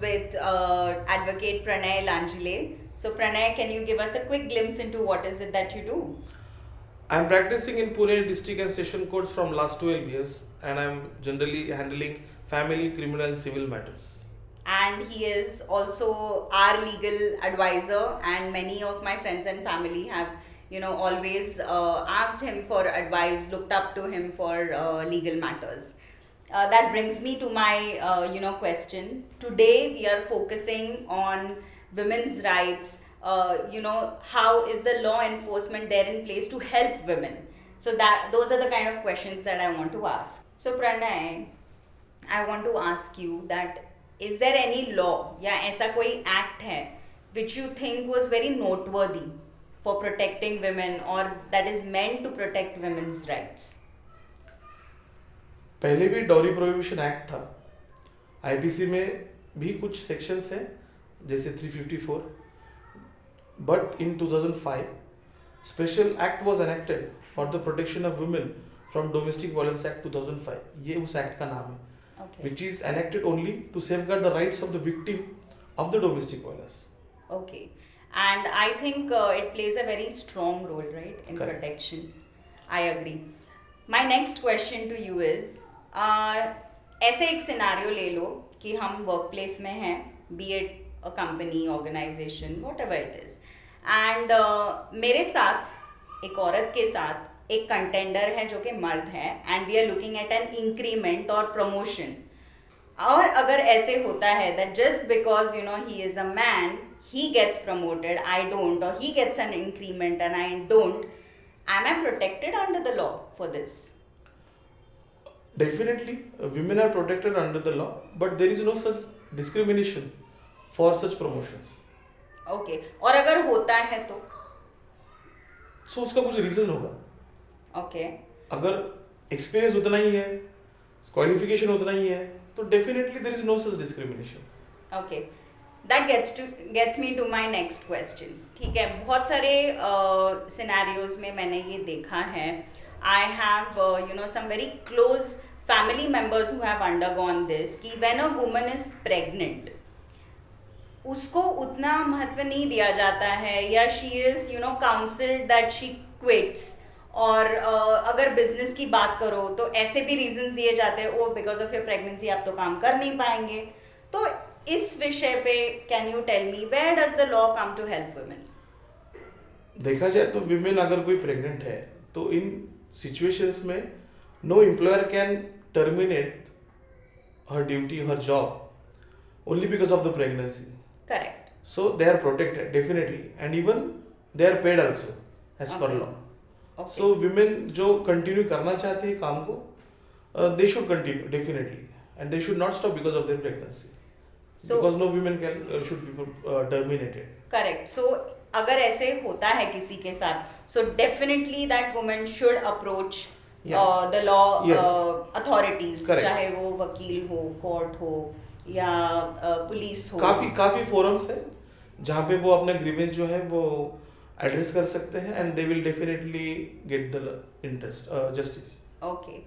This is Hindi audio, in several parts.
with advocate Pranay Lanjile. So Pranay, can you give us a quick glimpse into what is it that you do? I'm practicing in Pune district and session courts from last 12 years, and I'm generally handling family, criminal and civil matters. And he is also our legal advisor, and many of my friends and family have always asked him for advice, looked up to him for legal matters. That brings me to my question. Today we are focusing on women's rights. How is the law enforcement there in place to help women? So that those are the kind of questions that I want to ask. So Pranay, I want to ask you that is there any law या ऐसा कोई act है which you think was very noteworthy for protecting women or that is meant to protect women's rights? पहले भी डॉरी प्रोहिबिशन एक्ट था, आईपीसी में भी कुछ सेक्शंस हैं जैसे 354, but in 2005 special act was enacted for the protection of women from domestic violence act 2005. ये उस एक्ट का नाम है, which is enacted only to safeguard the rights of the victim of the domestic violence. Okay. And I think it plays a very strong role, right, in Correct. protection. I agree. My next question to you is, ऐसे एक सिनारियो ले लो कि हम वर्क प्लेस में हैं, be it a company, organisation, whatever it is, and मेरे साथ एक औरत के साथ एक कंटेंडर है जो कि मर्द है, and we are looking at an increment और प्रमोशन. और अगर ऐसे होता है that just because he is a man he gets promoted, I don't, और he gets an increment and I don't, am I protected under the law for this? Definitely, women are protected under the law, but there is no such discrimination for such promotions. Okay. और अगर होता है तो? So उसका कुछ रीजन होगा. Okay. अगर एक्सपीरियंस उतना ही है, क्वालिफिकेशन उतना ही है, तो definitely there is no such discrimination. Okay. That gets me to my next question. ठीक है, बहुत सारे सिनेरियोज में मैंने ये देखा है. I have some very close family members who have undergone this, कि when a woman is pregnant, उसको उतना महत्व नहीं दिया जाता है, या she is counseled that she quits. और अगर बिजनेस की बात करो तो ऐसे भी रीजंस दिए जाते हैं, ओ बिकॉज ऑफ योर प्रेगनेंसी आप तो काम कर नहीं पाएंगे. तो इस विषय पे can you tell me where does the law come to help women? देखा जाए तो विमेन अगर कोई प्रेग्नेंट है तो इन सिचुएशंस में no employer can terminate her duty, her job only because of the pregnancy. Correct. So they are protected definitely, and even they are paid also as per law. So women जो कंटिन्यू करना चाहते हैं काम को, they should continue definitely, and they should not stop because of their pregnancy, because no women can should be terminated. Correct. So अगर ऐसे होता है किसी के साथ, so definitely that woman should approach the law authorities, चाहे वो वकील हो, कोर्ट हो या पुलिस हो. काफी फोरम्स है जहाँ पे वो अपना ग्रीवेंस जो है वो एड्रेस कर सकते हैं, and they will definitely get the interest justice. Okay.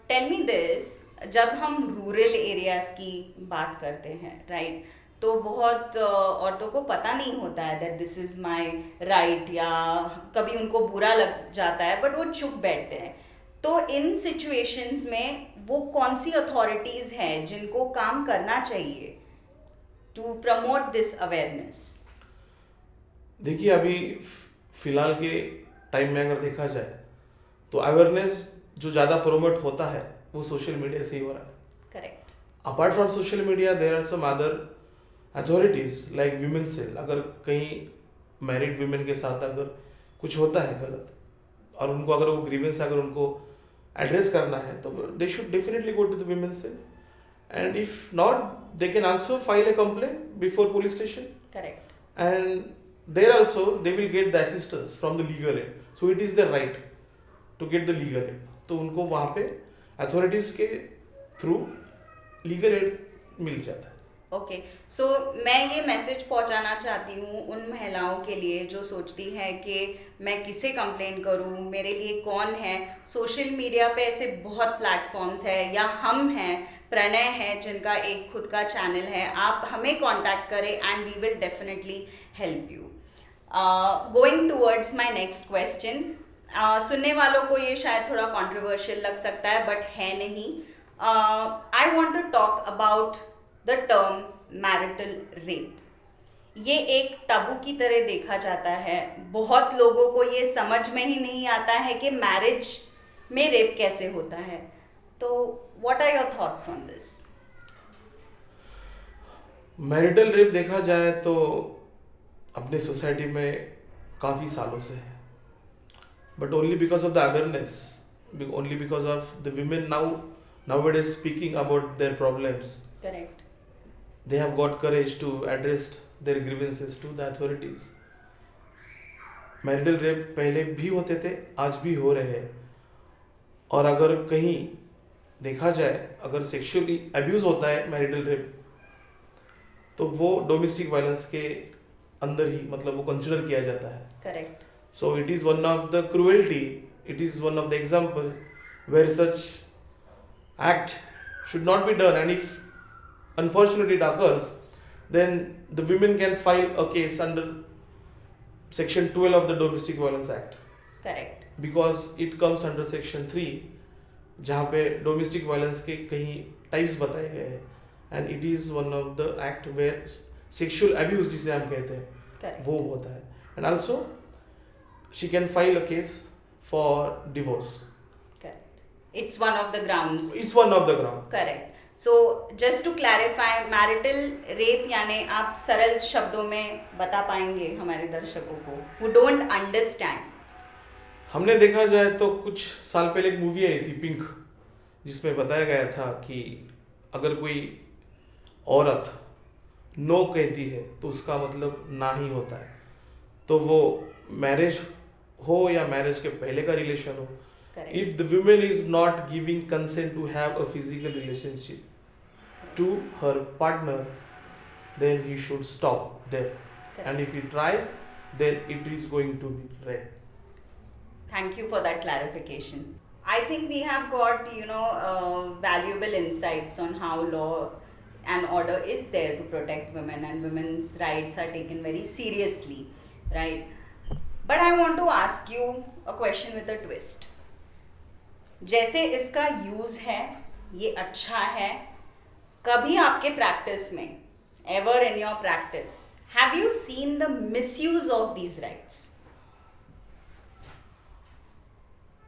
Tell me this, जब हम रूरल एरियाज की बात करते हैं, राइट, तो बहुत औरतों को पता नहीं होता है that this is my right, या कभी उनको बुरा लग जाता है बट वो चुप बैठते हैं. तो इन सिचुएशंस में वो कौन सी अथॉरिटीज़ हैं जिनको काम करना चाहिए टू प्रमोट दिस अवेयरनेस? देखिए, अभी फिलहाल के टाइम में अगर देखा जाए तो अवेयरनेस जो ज़्यादा प्रमोट होता है वो सोशल मीडिया से ही हो रहा है. Correct. Apart from social media there are some other authorities like women cell. अगर कहीं मैरिड विमेन के साथ अगर कुछ होता है गलत और उनको अगर वो ग्रीवेंस अगर उनको एड्रेस करना है तो they should definitely go to the women cell, and if not they can also file a complaint before police station. Correct. And there also they will get the assistance from the legal aid, so it is their right to get the legal aid. तो उनको वहाँ पे authorities के through legal aid मिल जाता है. ओके, सो मैं ये मैसेज पहुंचाना चाहती हूँ उन महिलाओं के लिए जो सोचती हैं कि मैं किसे कंप्लेन करूँ, मेरे लिए कौन है। सोशल मीडिया पे ऐसे बहुत प्लेटफॉर्म्स है, या हम हैं, प्रणय है जिनका एक खुद का चैनल है, आप हमें कांटेक्ट करें and we will definitely help you. Going towards my next question, सुनने वालों को ये शायद थोड़ा कंट्रोवर्शियल लग सकता है बट है नहीं। I want to talk about the term marital rape. ये एक टबू की तरह देखा जाता है, बहुत लोगों को ये समझ में ही नहीं आता है कि मैरिज में रेप कैसे होता है। तो what are your thoughts on this? Marital rape देखा जाए तो अपने सोसाइटी में काफ़ी सालों से है, but only because of the awareness, only because of the women nowadays speaking about their problems, correct. they have got courage to address their grievances to the authorities. Marital rape पहले भी होते थे, आज भी हो रहे हैं, और अगर कहीं देखा जाए अगर सेक्सुअली अब्यूज होता है मैरिटल रेप, तो वो डोमेस्टिक वायलेंस के अंदर ही मतलब वो कंसिडर किया जाता है। Correct. So it is one of the cruelty, it is one of the example where such act should not be done, and if unfortunately it occurs, then the women can file a case under section 12 of the Domestic Violence Act, correct. because it comes under section 3 जहाँ पे डोमेस्टिक वायलेंस के कहीं टाइप्स बताए गए हैं, and it is one of the act where sexual abuse जिसे हम कहते हैं करेक्ट। वो होता है, and also she can file a case for divorce. Correct. It's one of the grounds. It's one of the ground. Correct. So just to clarify, marital rape यानी आप सरल शब्दों में बता पाएंगे हमारे दर्शकों को who don't understand? हमने देखा जाए तो कुछ साल पहले एक मूवी आई थी पिंक, जिसमें बताया गया था कि अगर कोई औरत नो कहती है तो उसका मतलब ना ही होता है, तो वो मैरिज हो या मैरिज के पहले का रिलेशन हो, Correct. if the woman is not giving consent to have a physical relationship to her partner, then he should stop there. Correct. And if he try, then it is going to be rape. Thank you for that clarification. I think we have got, valuable insights on how law and order is there to protect women, and women's rights are taken very seriously, right? But I want to ask you a question with a twist. जैसे इसका यूज है, ये अच्छा है, कभी आपके प्रैक्टिस में, ever in your practice, have you seen the misuse of these rights?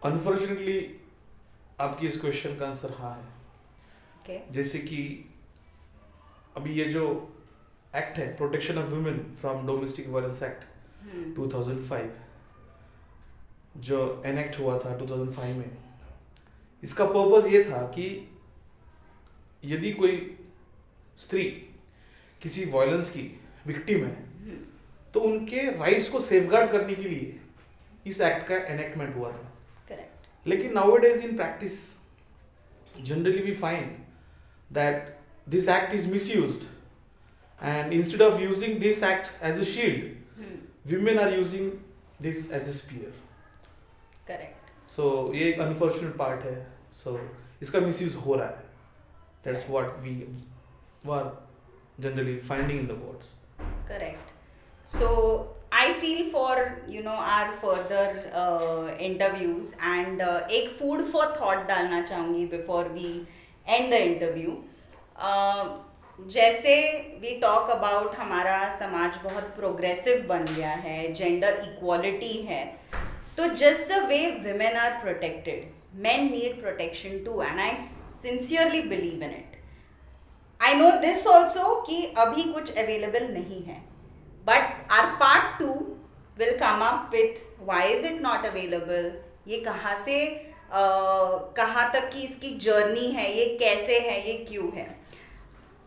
Unfortunately, आपकी इस क्वेश्चन का आंसर हाँ है। Okay. जैसे कि अभी ये जो एक्ट है protection of women from domestic violence act 2005 जो एनेक्ट हुआ था 2005 में, इसका पर्पस ये था कि यदि कोई स्त्री किसी वायलेंस की विक्टिम है तो उनके राइट्स को सेफगार्ड करने के लिए इस एक्ट का एनेक्टमेंट हुआ था। Correct. लेकिन nowadays in practice generally we find that this act is misused, and instead of using this act as a shield, women are using this as a spear. Correct. So ये एक unfortunate part है, so इसका misuse हो रहा है, that's what we were generally finding in the courts. Correct. So I feel for our further interviews, and एक food for thought डालना चाहूँगी before we end the interview. जैसे वी टॉक अबाउट हमारा समाज बहुत प्रोग्रेसिव बन गया है, जेंडर इक्वालिटी है, तो just the way women are protected, men need protection too, and I sincerely believe in it. I know this also कि अभी कुछ available नहीं है, but our part 2 will come up with why is it not available, ये कहाँ से कहाँ तक की इसकी जर्नी है, ये कैसे है, ये क्यों है।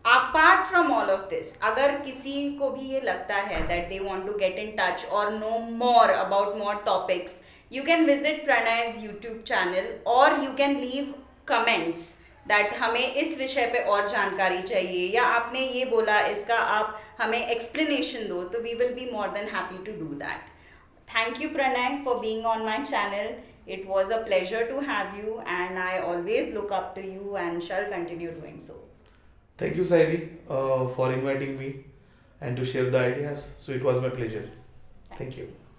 Apart from all of this, अगर किसी को भी ये लगता है that they want to get in touch or know more about more topics, you can visit Pranay's YouTube channel or you can leave comments that हमें इस विषय पे और जानकारी चाहिए, या आपने ये बोला इसका आप हमें एक्सप्लेनेशन दो, तो we will be more than happy to do that. Thank you, Pranay, for being on my channel. It was a pleasure to have you, and I always look up to you and shall continue doing so. Thank you, Sairi, for inviting me and to share the ideas. So it was my pleasure. Thank you.